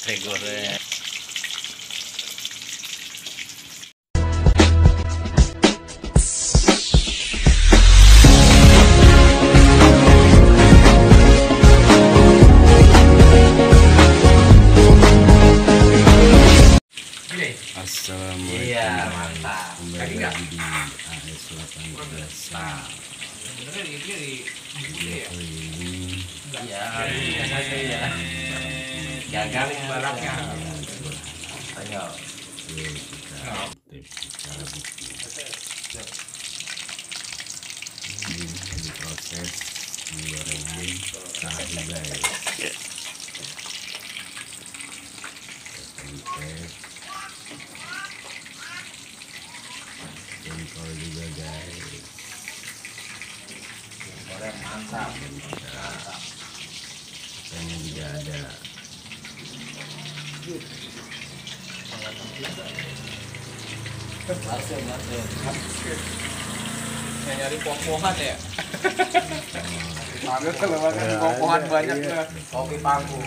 Pete goreng. Assalamualaikum. Iya, mantap. Kembali lagi di AS 18. Nah, video kali ini Iya, ya. Gagal balapnya. Ayo. kita tips cara bikin. Ini lagi proses penggorengan tahu guys. Tempe, jengkol juga guys. Goreng mantap. Ikannya juga ada. Masuk. Saya nyari pohon ya. Ada kalau makan pohon banyak tuh. Kopi pangku.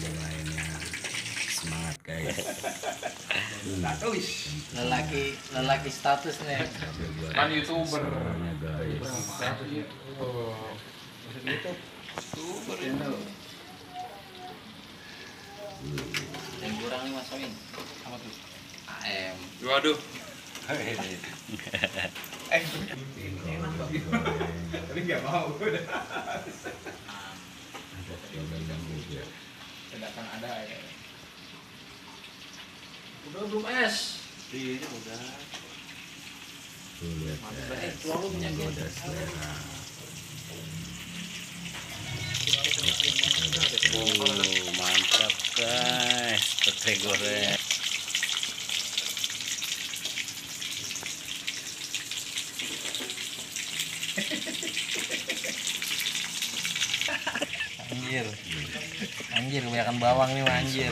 Yang lainnya semangat guys. Lelaki status nih. Kan YouTuber. Semuanya guys. Yang kurang nih Mas Amin. Apa tuh? AM. Waduh. Tapi nggak mau udah. Ada gorengan juga. Sedangkan ada ya. Udah belum es? Iya, udah. Tuh lihat guys, Tuang lu punya menggoda selera. Mantap guys, pete goreng. Anjir kebanyakan bawang nih anjir.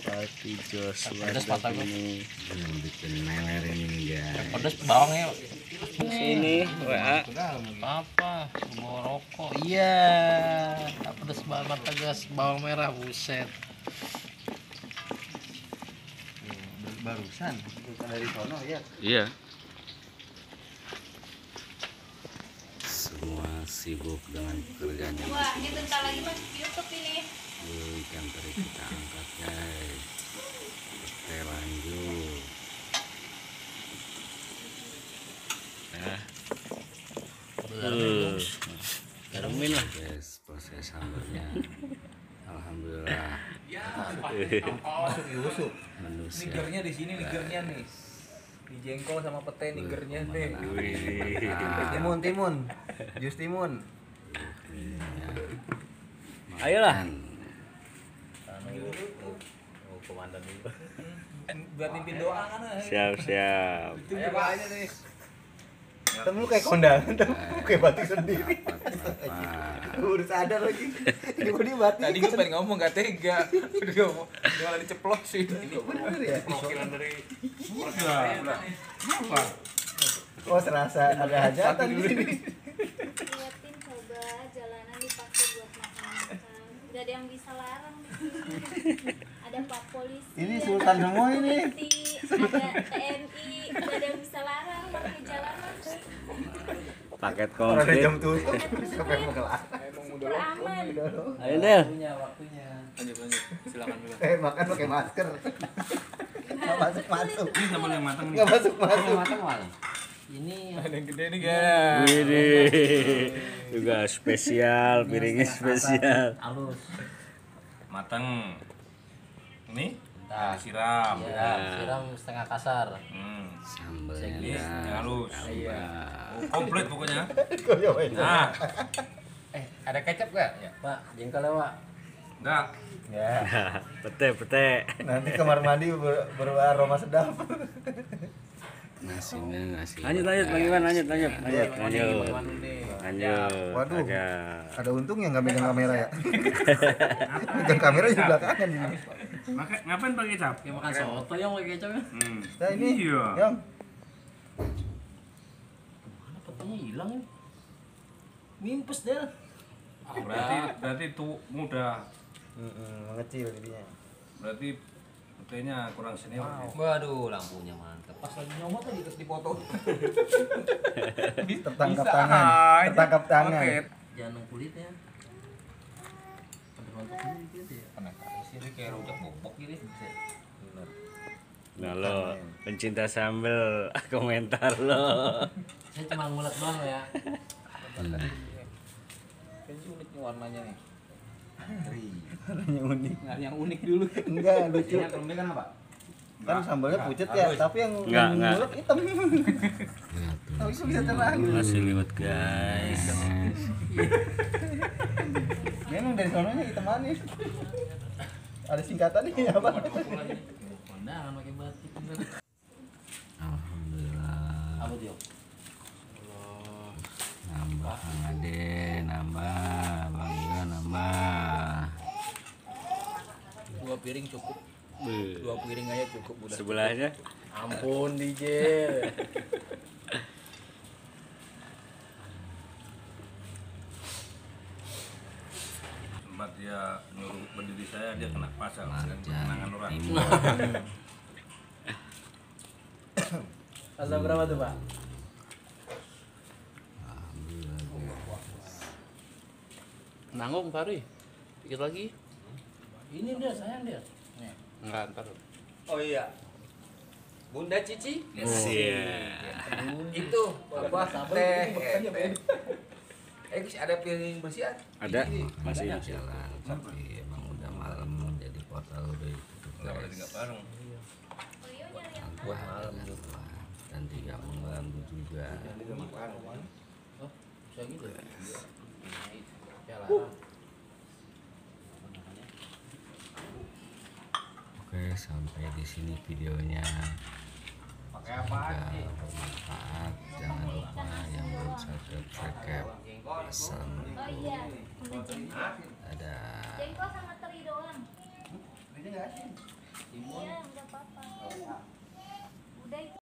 Pati Jos Pedas mata gua. ini yang bikin meler ini guys. Pedes bawangnya. Sini WA. Apa? Bawa rokok. Iya. Pedes banget tegas bawang merah buset. Barusan dari sono ya. Iya. Semua sibuk dengan pekerjaannya. Wah, ini bentar lagi masuk YouTube ini. Ikan teri kita angkat guys. Oke lanjut. Nah, garumin lah guys proses sambalnya. Alhamdulillah. Masuk. Manusia. Nigernya di sini nigernya nih. Di jengkol sama pete nigernya nih. Timun. Jus timun. Ayolah. Komandan dulu. Buat mimpin doa kan. Siap. Itu juga aja nih. Temu kayak kondangan, kayak batik sendiri. Apa? Udah sadar lagi. Ini mau dibatik. Tadi gue pengen ngomong gak tega. Udah ngomong, malah diceplosin. Ini Bener ya? perwakilan dari Oh serasa ada hajatan di sini. Liatin coba jalanan dipakai buat makan-makan. Gak ada yang bisa larang di sini. Ada Pak Polisi. Ini ada sultan semua ini. Ada TNI. Gak ada yang bisa larang pakai jalanan. Paket Orang ada komplit. jam tutup. Siapa yang mau kelar? emang udah Aman. Ayo Del. Waktunya. lanjut. Silakan Mila. Makan pakai masker. Nggak masuk. Ini sambal yang matang nih. Nggak masuk. Ini Ada yang gede nih guys. Widih. Juga spesial, piringnya spesial. halus. Matang. Ini Nah, siram. siram setengah kasar. Sambalnya Ini dah. halus. Iya. Komplit pokoknya. Kau nyobain. Nah. Ada kecap gak? Ya. Pak, jengkolnya, Pak. Enggak. Ya. Pete. Nanti kamar mandi beraroma sedap. Nasinya nasi. Lanjut Bang Iwan, lanjut. Waduh. Agak. Ada untungnya nggak megang kamera ya. Megang kamera di belakangan ini. Ngapain pakai kecap? Kayak makan soto yang pakai kecapnya. Nah ini, Iya. yang Mana petenya hilang ya? Mimpes Del. Berarti itu muda. Mengecil jadinya. Berarti petenya kurang senior. Waduh, lampunya mantap. Pas lagi nyomot tadi dipoto. Tertangkap Bisa tangan. aja. Tertangkap tangan. Oke. Jangan kulitnya. Ada mantap gitu ya. Kena kali sih ini kayak rujak bobok gini. Nah lo pencinta sambel komentar lo. Saya cuma ngulek doang ya. Kayaknya unik nih warnanya nih. Warnanya unik. Nggak yang unik dulu. Enggak lucu. Ini yang kan apa? Kan sambalnya pucet ya, tapi yang Enggak. ngulek hitam. Lihat tuh. Tapi bisa terang. Masih liwat guys. Memang dari sononya hitam manis. Ada singkatannya apa? Kondangan pakai batik. Alhamdulillah. Apa dia? Nambah Kang Ade, nambah Bang Iwan, nambah. 2 piring cukup. 2 piring aja cukup udah. Sebelahnya Ampun DJ. Tempat dia nyuruh berdiri saya, dia kena pasal dengan Marjan kemenangan orang. Timur. Pasal berapa tuh, Pak? Nanggung Fahri. Dikit lagi. Ini dia, sayang dia. Enggak, ntar. Oh iya. Bunda Cici. Itu apa teh. Ada piring bersih? Ada masih di jalan, tapi emang udah malam jadi portal udah ditutup Nggak boleh guys. tiga bareng. Wah, malam dan tidak mengganggu juga. Oh, bisa gitu. Ya larang. Oke, sampai di sini videonya. Pakai apaan Semoga nih? bermanfaat. Jangan lupa yang belum subscribe, pesan. Oh iya, bunda jengkol. Dadah. Jengkol sama teri doang. Iya, enggak apa-apa. Udah itu.